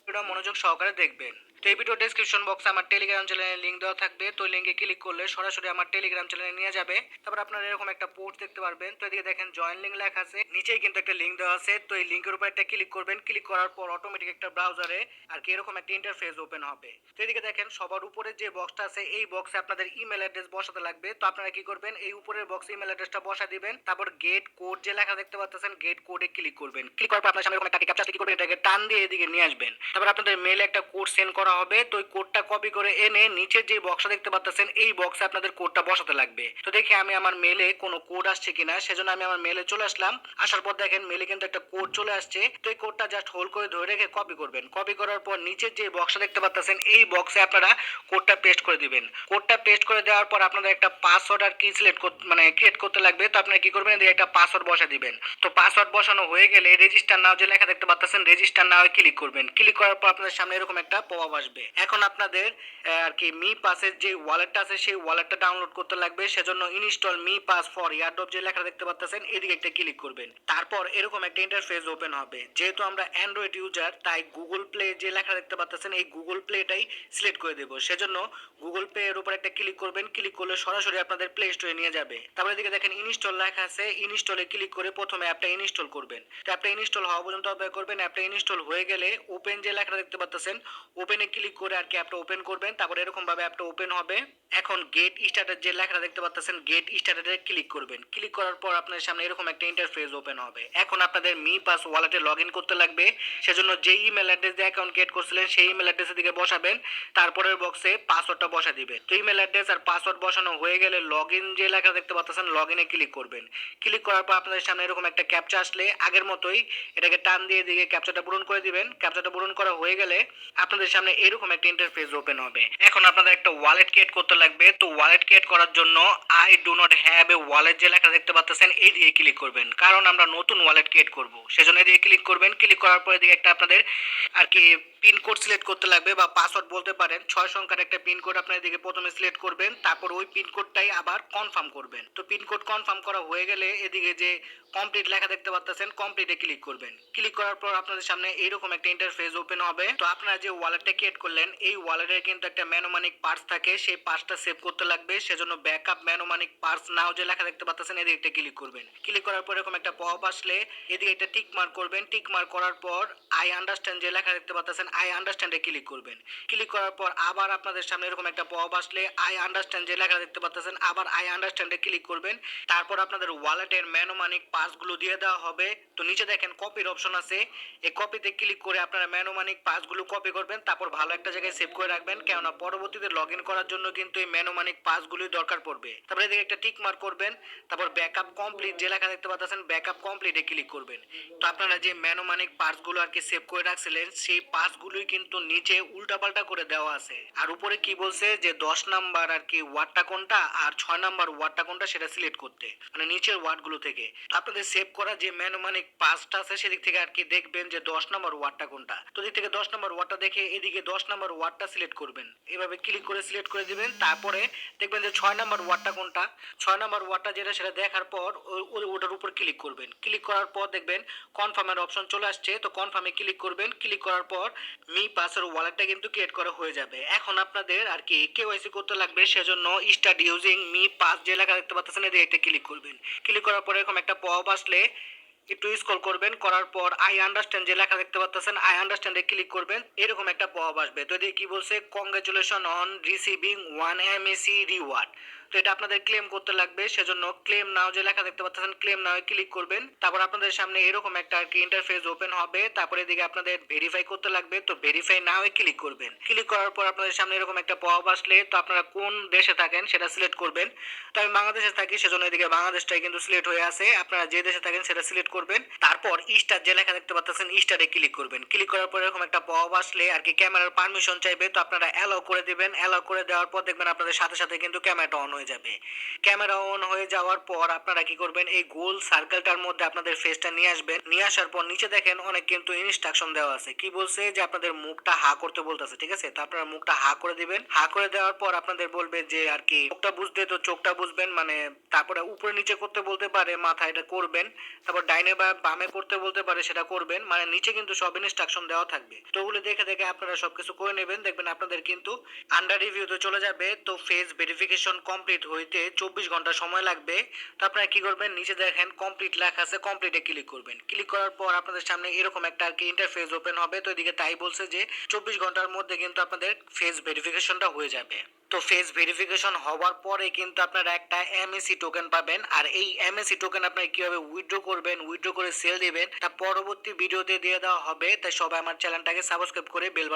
ভিডিওটা মনোযোগ সহকারে দেখবেন। তো এই ভিডিও ডেসক্রিপশন বক্সে আমার টেলিগ্রাম চ্যানেলের লিংক দেওয়া থাকবে। তো লিংকে ক্লিক করলে সরাসরি আমার টেলিগ্রাম চ্যানেলে নিয়ে যাবে। তারপর আপনারা এরকম একটা পোস্ট দেখতে পারবেন। তো এদিকে দেখেন জয়েন লিংক লেখা আছে, নিচেই কিন্তু একটা লিংক দেওয়া আছে। তো এই লিংকের উপর একটা ক্লিক করবেন। ক্লিক করার পর অটোমেটিক একটা ব্রাউজারে আর কি এরকম একটা ইন্টারফেস ওপেন হবে। তো এদিকে দেখেন সবার উপরে যে বক্সটা আছে এই বক্সে আপনাদের ইমেল অ্যাড্রেস বসাতে লাগবে। তো আপনারা কি করবেন, এই উপরের বক্সে ইমেল অ্যাড্রেসটা বসা দিবেন। তারপর গেট কোড যে লেখা দেখতে পাচ্ছেন গেট কোডে ক্লিক করবেন। ক্লিক করার পর আপনার সামনে এরকম একটা ক্যাপচা কি করবেন, এটাকে টান দিয়ে এদিকে নিয়ে আসবেন। তারপর আপনাদের মেইলে একটা কোড সেন্ড করা হবে। তো ওই কোডটা কপি করে এনে নিচে যে বক্সটা দেখতে পাচ্ছেন এই বক্সে আপনাদের কোডটা বসাতে লাগবে। তো দেখি আমি আমার মেইলে কোনো কোড আসছে কিনা, সেজন্য আমি আমার মেইলে চলে আসলাম। আসার পর দেখেন মেইলে কিন্তু একটা কোড চলে আসছে। তো এই কোডটা জাস্ট হোল্ড করে ধরে রেখে কপি করবেন। কপি করার পর নিচের যে বক্সটা দেখতে পাচ্ছেন এই বক্সে আপনারা কোডটা পেস্ট করে দিবেন। কোডটা পেস্ট করে দেওয়ার পর আপনাদের একটা পাসওয়ার্ড আর কি সিলেক্ট মানে ক্রিয়েট করতে লাগবে। তো আপনারা কি করবেন, একটা পাসওয়ার্ড বসা দিবেন। তো পাসওয়ার্ড বসানো হয়ে গেলে রেজিস্টার নাও যে লেখা দেখতে পাচ্ছেন রেজিস্টার নাও ক্লিক করবেন। ক্লিক করার পর আপনাদের সামনে এরকম একটা পপআপ আসবে। এখন আপনাদের আর কি মি পাসের যে ওয়ালেটটা আছে সেই ওয়ালেটটা ডাউনলোড করতে লাগবে। সেজন্য install me pass for airdrop যে লেখা দেখতে পাচ্ছেন এদিকে একটা ক্লিক করবেন। তারপর এরকম একটা ইন্টারফেস ওপেন হবে। যেহেতু আমরা অ্যান্ড্রয়েড ইউজার তাই গুগল প্লে যে লেখা দেখতে পাচ্ছেন এই গুগল প্লেটাই সিলেক্ট করে দেব। সেজন্য গুগল পে এর উপর একটা ক্লিক করবেন। ক্লিক করলে সরাসরি আপনাদের প্লে স্টোরে নিয়ে যাবে। তারপরে এদিকে দেখেন ইনস্টল লেখা আছে, ইনস্টলে ক্লিক করে প্রথমে অ্যাপটা ইনস্টল করবেন। তো অ্যাপটা ইনস্টল হওয়া পর্যন্ত অপেক্ষা করবেন। অ্যাপটা ইনস্টল হয়ে গেলে ওপেন যে লেখাটা দেখতে পাচ্ছেন ওপেনে ক্লিক করে আর কি অ্যাপটা ওপেন করবেন। তারপরে এরকম ভাবে অ্যাপটা ওপেন হবে। এখন গেট স্টার্টের যে লেখাটা দেখতে পাচ্ছেন গেট স্টার্টেডে ক্লিক করবেন। ক্লিক করার পর আপনার সামনে এরকম একটা ইন্টারফেস ওপেন হবে। এখন আপনাদের মি পাস ওয়ালেটে লগ ইন করতে লাগবে। সেজন্য যে ইমেল অ্যাড্রেস দিয়ে অ্যাকাউন্ট ক্রিয়েট করছিলেন সেই ইমেল অ্যাড্রেসের দিকে বসাবেন। তারপরের বক্সে পাসওয়ার্ডটা বসা দিবেন। তো ইমেল অ্যাড্রেস আর পাসওয়ার্ড বসানো হয়ে গেলে লগ ইন যে লেখা দেখতে পাচ্ছেন লগ ইনে ক্লিক করবেন। ক্লিক করার পর আপনাদের সামনে এরকম একটা ক্যাপচা আসলে আগের মতোই এটাকে টান দিয়ে দিকে ক্যাপচাটা পূরণ করে দিবেন। ক্যাপচাটা পূরণ করা হয়ে গেলে আপনাদের সামনে এরকম একটা ইন্টারফেস ওপেন হবে। এখন আপনাদের একটা ওয়ালেট ক্রিয়েট করতে লাগবে। তো ওয়ালেট ক্রিয়েট করার জন্য I do not have a wallet যে লেখা দেখতে পাচ্ছেন এই দিকে ক্লিক করবেন, কারণ আমরা নতুন ওয়ালেট ক্রিয়েট করব। সেজন্য এদিকে ক্লিক করবেন। ক্লিক করার পরে এদিকে একটা আপনাদের আর কি পিন কোড সিলেক্ট করতে লাগবে বা পাসওয়ার্ড বলতে পারেন। 6 সংখ্যার একটা পিন কোড আপনার এদিকে প্রথমে সিলেক্ট করবেন। তারপর ওই পিন কোডটাই আবার কনফার্ম করবেন। তো পিন কোড কনফার্ম করা হয়ে গেলে এদিকে যে কমপ্লিট লেখা দেখতে পাচ্ছেন কমপ্লিটে ক্লিক করবেন। ক্লিক করার পর আপনাদের সামনে এইরকম একটা ইন্টারফেস ওপেন হবে। তো আপনারা যে ওয়ালেটটা ক্রিয়েট করলেন এই ওয়ালেটের কিন্তু একটা ম্যানোমানিক পার্স থাকে, সেই পার্সটা সেভ করতে লাগবে। সেজন্য ব্যাকআপ ম্যানোমানিক পার্স নাও যে লেখা দেখতে পাচ্ছেন এদিকে ক্লিক করবেন। ক্লিক করার পর এরকম একটা পপ আসলে এদিকে একটা টিক মার্ক করবেন। টিক মার্ক করার পর আই আন্ডারস্ট্যান্ড যে লেখা দেখতে পাচ্ছেন আই আন্ডারস্ট্যান্ডে ক্লিক করবেন। ক্লিক করার পর আবার আপনাদের সামনে এরকম একটা পপ আসলে আই আন্ডারস্ট্যান্ড যে লেখা দেখতে পাচ্ছেন আবার আই আন্ডারস্ট্যান্ডে ক্লিক করবেন। তারপর আপনাদের ওয়ালেটের ম্যানোমানিক পাসগুলো দিয়ে দেওয়া হবে। তো নিচে দেখেন কপির অপশন আছে, এই কপিতে ক্লিক করে আপনারা ম্যানোমানিক পাসগুলো কপি করবেন। তারপর ভালো একটা জায়গায় সেভ করে রাখবেন, কেননা পরবর্তীতে লগ ইন করার জন্য কিন্তু এই ম্যানোমানিক পাসগুলোই দরকার পড়বে। তারপরে এদিকে একটা টিক মার্ক করবেন। তারপর ব্যাকআপ কমপ্লিট যে লেখা দেখতে পাচ্ছেন ব্যাকআপ কমপ্লিটে ক্লিক করবেন। তো আপনারা যে ম্যানোমানিক পাসগুলো আর কি সেভ করে রাখছিলেন সেই পাসগুলোই কিন্তু নিচে উল্টাপাল্টা করে দেওয়া আছে। আর উপরে কি বলছে যে 10 নাম্বার আর কি ওয়ার্ডটা কোনটা আর 6 নাম্বার ওয়ার্ডটা কোনটা সেটা সিলেক্ট করতে, মানে নিচের ওয়ার্ডগুলো থেকে। তো আপনাদের সেভ করা যে ম্যানোমানিক পাসটা আছে সেদিক থেকে আর কি দেখবেন যে 10 নাম্বার ওয়ার্ডটা কোনটা। তো দিক থেকে 10 নাম্বার ওয়ার্ডটা দেখে এদিকে 10 নাম্বার ওয়ার্ডটা সিলেক্ট করবেন। এভাবে ক্লিক করে সিলেক্ট করে দিবেন। তারপরে দেখবেন যে 6 নাম্বার ওয়ার্ডটা কোনটা। 6 নাম্বার ওয়ার্ডটা যেটা সেটা দেখার পর ওটার উপর ক্লিক করবেন। ক্লিক করার পর দেখবেন কনফার্মের অপশন চলে আসছে। তো কনফার্মে ক্লিক করবেন। ক্লিক করার পর মি পাসের ওয়ালেটটা কিন্তু ক্রিয়েট করা হয়ে যাবে। এখন আপনাদের আর কি কেওয়াইসি করতে লাগবে। সেজন্য স্টার্ট ইউজিং মি পাস যে লেখা দেখতে পাচ্ছেন এদিকে একটা ক্লিক করবেন। ক্লিক করার পরে এরকম একটা পপ আসলে একটু স্ক্রল করবেন। করার পর আই আন্ডারস্ট্যান্ড যে লেখা দেখতে পাচ্ছেন আই আন্ডারস্ট্যান্ডে ক্লিক করবেন। এরকম একটা পপ আসবে। তো এদিকে কি বলছে, congratulation on receiving 1 MAC reward. তো এটা আপনাদের ক্লেম করতে লাগবে। সেজন্য ক্লেম নাও যে লেখা দেখতে পাচ্ছেন ক্লেম নাও ক্লিক করবেন। তারপর আপনাদের সামনে এরকম একটা আর কি ইন্টারফেস ওপেন হবে। তারপরে এদিকে আপনাদের ভেরিফাই করতে লাগবে। তো ভেরিফাই নাও ক্লিক করবেন। ক্লিক করার পর আপনাদের সামনে এরকম একটা পপ আসলে তো আপনারা কোন দেশে থাকেন সেটা সিলেক্ট করবেন। তো আমি বাংলাদেশে থাকি সেজন্য এদিকে বাংলাদেশটাই কিন্তু সিলেক্ট হয়ে আছে। আপনারা যে দেশে থাকেন সেটা সিলেক্ট করবেন। তারপর স্টার যে লেখা দেখতে পাচ্ছেন স্টারে ক্লিক করবেন। ক্লিক করার পর এরকম একটা পপ আসলে আর কি ক্যামেরার পারমিশন চাইবে। তো আপনারা অ্যালাউ করে দিবেন। অ্যালাউ করে দেওয়ার পর দেখবেন আপনাদের সাথে সাথে কিন্তু ক্যামেরাটা অন হয়ে যাবে। ক্যামেরা অন হয়ে যাওয়ার পর আপনারা কি করবেন, এই গোল সার্কেলটার মধ্যে আপনাদের ফেসটা নিয়ে আসবেন। নিয়ে আসার পর নিচে দেখেন অনেক কিন্তু ইনস্ট্রাকশন দেওয়া আছে। কি বলছে যে আপনাদের মুখটা হা করতে বলতেছে, ঠিক আছে? তো আপনারা মুখটা হা করে দিবেন। হা করে দেওয়ার পর আপনাদের বলবে যে আর কি চোখটা বুঝতে, তো চোখটা বুঝবেন, মানে তারপরে উপরে নিচে করতে বলতে পারে, মাথা এটা করবেন। তারপর ডাইনে বা বামে করতে বলতে পারে, সেটা করবেন। মানে নিচে কিন্তু সব ইনস্ট্রাকশন দেওয়া থাকবে। তো ওগুলো দেখে দেখে আপনারা সবকিছু করে নেবেন, দেখবেন আপনাদের কিন্তু আন্ডার রিভিউতে চলে যাবে। তো ফেস ভেরিফিকেশন কমপ্লিট হইতে 24 ঘন্টা সময় লাগবে। তো আপনারা কি করবেন, নিচে দেখেন কমপ্লিট লেখা আছে, কমপ্লিটে ক্লিক করবেন। ক্লিক করার পর আপনাদের সামনে এরকম একটা আর কি ইন্টারফেস ওপেন হবে। তো এদিকে তাই বলছে যে 24 ঘন্টার মধ্যে কিন্তু আপনাদের ফেস ভেরিফিকেশনটা হয়ে যাবে। তো ফেস ভেরিফিকেশন হওয়ার পরে কিন্তু আপনারা একটা এমএসি টোকেন পাবেন। আর এই এমএসি টোকেন আপনারা কিভাবে উইথড্র করবেন, উইথড্র করে সেল দিবেন, তা পরবর্তী ভিডিওতে দিয়ে দেওয়া হবে। তাই সবাই আমার চ্যানেলটাকে সাবস্ক্রাইব করে বেল